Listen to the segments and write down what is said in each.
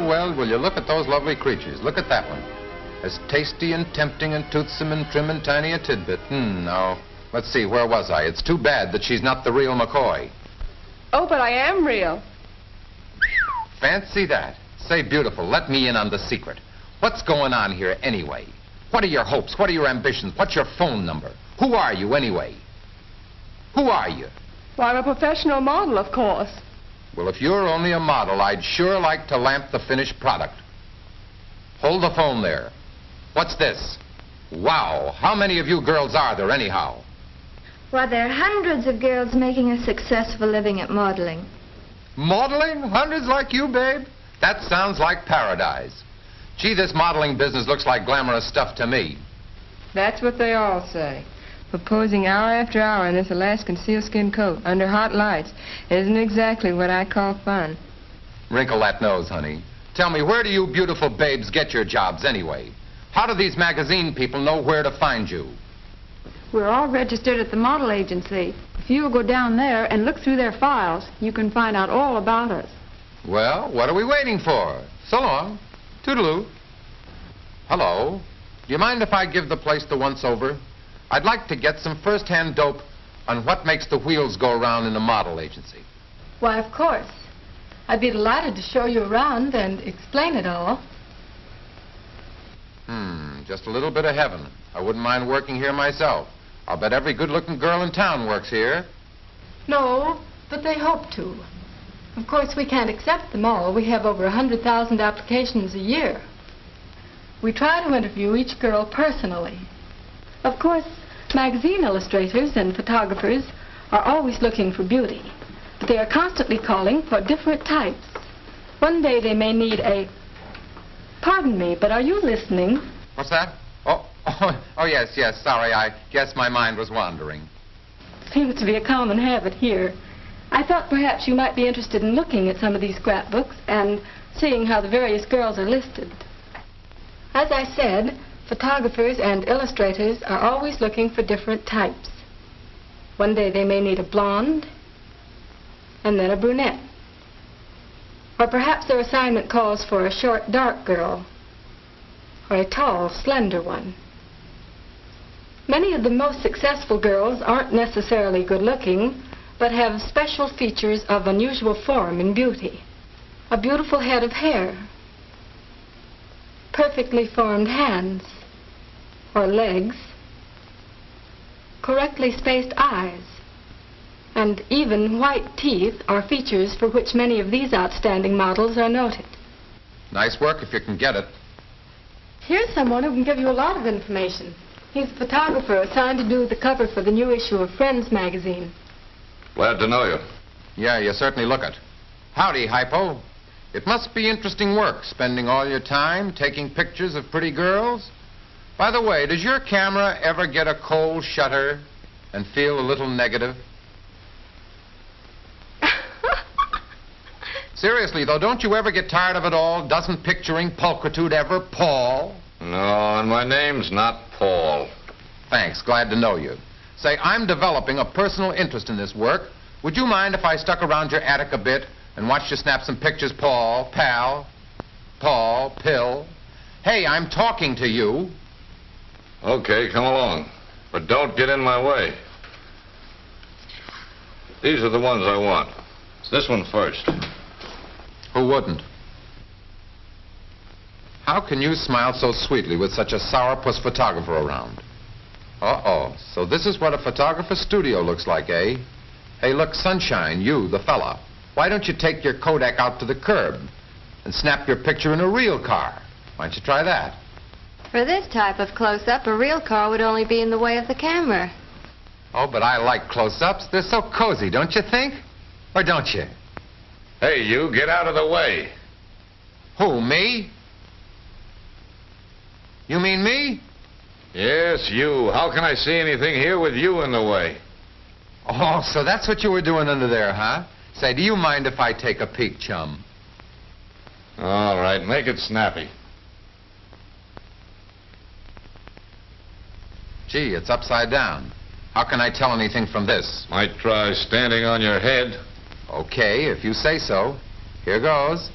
well, will you look at those lovely creatures. Look at that one. As tasty and tempting and toothsome and trim and tiny a tidbit. Now, let's see, where was I? It's too bad that she's not the real McCoy. Oh, but I am real. Fancy that. Say, beautiful, let me in on the secret. What's going on here anyway? What are your hopes? What are your ambitions? What's your phone number? Who are you anyway? Who are you? Well, I'm a professional model, of course. Well, if you're only a model, I'd sure like to lamp the finished product. Hold the phone there. What's this? Wow, how many of you girls are there anyhow? Why, there are hundreds of girls making a successful living at modeling. Modeling? Hundreds like you, babe? That sounds like paradise. Gee, this modeling business looks like glamorous stuff to me. That's what they all say. But posing hour after hour in this Alaskan sealskin coat under hot lights isn't exactly what I call fun. Wrinkle that nose, honey. Tell me, where do you beautiful babes get your jobs anyway? How do these magazine people know where to find you? We're all registered at the model agency. If you'll go down there and look through their files, you can find out all about us. Well, what are we waiting for? So long. Toodaloo. Hello. Do you mind if I give the place the once-over? I'd like to get some first-hand dope on what makes the wheels go around in a model agency. Why, of course. I'd be delighted to show you around and explain it all. Just a little bit of heaven. I wouldn't mind working here myself. I'll bet every good-looking girl in town works here. No, but they hope to. Of course, we can't accept them all. We have over 100,000 applications a year. We try to interview each girl personally. Of course, magazine illustrators and photographers are always looking for beauty. But they are constantly calling for different types. One day they may need a... Pardon me, but are you listening? What's that? Oh, yes, sorry, I guess my mind was wandering. Seems to be a common habit here. I thought perhaps you might be interested in looking at some of these scrapbooks and seeing how the various girls are listed. As I said, photographers and illustrators are always looking for different types. One day they may need a blonde, and then a brunette. Or perhaps their assignment calls for a short, dark girl, or a tall, slender one. Many of the most successful girls aren't necessarily good-looking, but have special features of unusual form and beauty. A beautiful head of hair, perfectly formed hands or legs, correctly spaced eyes, and even white teeth are features for which many of these outstanding models are noted. Nice work if you can get it. Here's someone who can give you a lot of information. He's a photographer assigned to do the cover for the new issue of Friends magazine. Glad to know you. Yeah, you certainly look it. Howdy, Hypo. It must be interesting work, spending all your time taking pictures of pretty girls. By the way, does your camera ever get a cold shutter and feel a little negative? Seriously, though, don't you ever get tired of it all? Doesn't picturing pulchritude ever pall? No, and my name's not Paul. Thanks, glad to know you. Say, I'm developing a personal interest in this work. Would you mind if I stuck around your attic a bit and watched you snap some pictures, Paul, pal, Paul, pill? Hey, I'm talking to you. Okay, come along. But don't get in my way. These are the ones I want. It's this one first. Who wouldn't? How can you smile so sweetly with such a sourpuss photographer around? Uh-oh, so this is what a photographer's studio looks like, eh? Hey, look, Sunshine, you, the fella. Why don't you take your Kodak out to the curb and snap your picture in a real car? Why don't you try that? For this type of close-up, a real car would only be in the way of the camera. Oh, but I like close-ups. They're so cozy, don't you think? Or don't you? Hey, you, get out of the way. Who, me? You mean me? Yes, you. How can I see anything here with you in the way? Oh, so that's what you were doing under there, huh? Say, do you mind if I take a peek, chum? All right, make it snappy. Gee, it's upside down. How can I tell anything from this? Might try standing on your head. Okay, if you say so. Here goes.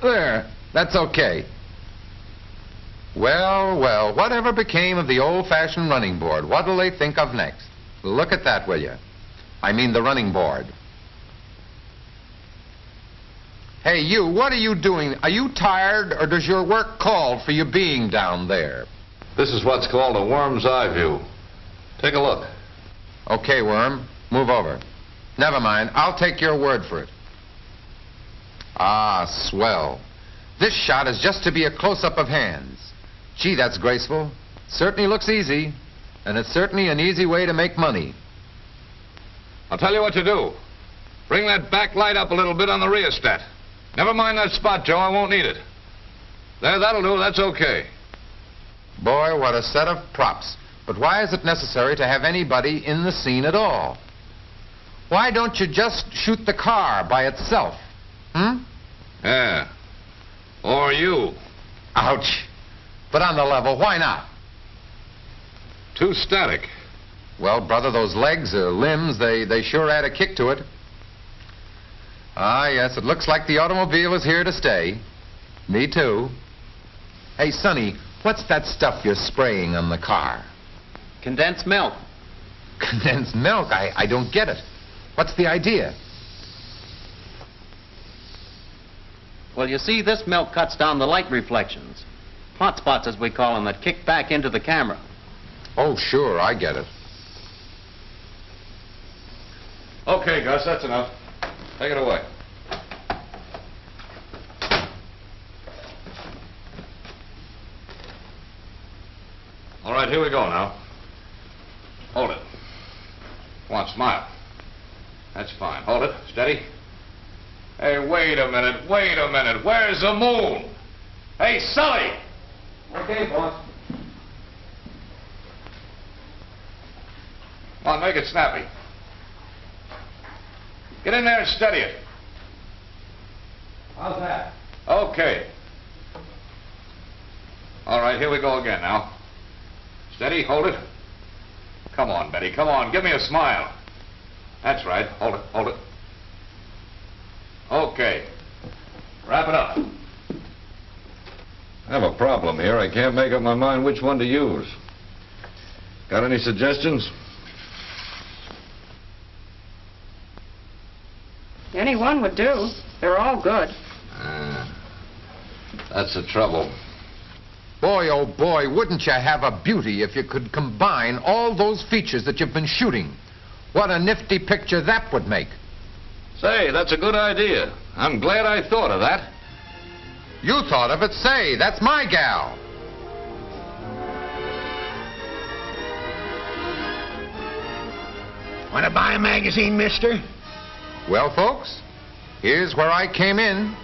There, that's okay. Well, well, whatever became of the old-fashioned running board? What'll they think of next? Look at that, will you? I mean the running board. Hey, you, what are you doing? Are you tired, or does your work call for you being down there? This is what's called a worm's eye view. Take a look. Okay, Worm, move over. Never mind, I'll take your word for it. Ah, swell. This shot is just to be a close-up of hands. Gee, that's graceful. Certainly looks easy, and it's certainly an easy way to make money. I'll tell you what to do. Bring that back light up a little bit on the rheostat. Never mind that spot, Joe. I won't need it. There, that'll do. That's okay. Boy, what a set of props. But why is it necessary to have anybody in the scene at all? Why don't you just shoot the car by itself? Yeah. Or you. Ouch. But on the level, why not? Too static. Well, brother, those legs or limbs, they sure add a kick to it. Ah, yes, it looks like the automobile is here to stay. Me too. Hey, Sonny, what's that stuff you're spraying on the car? Condensed milk. Condensed milk? I don't get it. What's the idea? Well, you see, this milk cuts down the light reflections. Hot spots, as we call them, that kick back into the camera. Oh, sure, I get it. Okay, Gus, that's enough. Take it away. All right, here we go now. Hold it. Come on, smile. That's fine. Hold it. Steady. Hey, wait a minute. Wait a minute. Where's the moon? Hey, Sully! Okay, boss. Come on, make it snappy. Get in there and steady it. How's that? Okay. All right, here we go again now. Steady, hold it. Come on, Betty, come on, give me a smile. That's right, hold it, hold it. Okay. Wrap it up. I have a problem here. I can't make up my mind which one to use. Got any suggestions? Any one would do. They're all good. That's the trouble. Boy, oh boy, wouldn't you have a beauty if you could combine all those features that you've been shooting? What a nifty picture that would make. Say, that's a good idea. I'm glad I thought of that. You thought of it, say, that's my gal. Want to buy a magazine, mister? Well, folks, here's where I came in.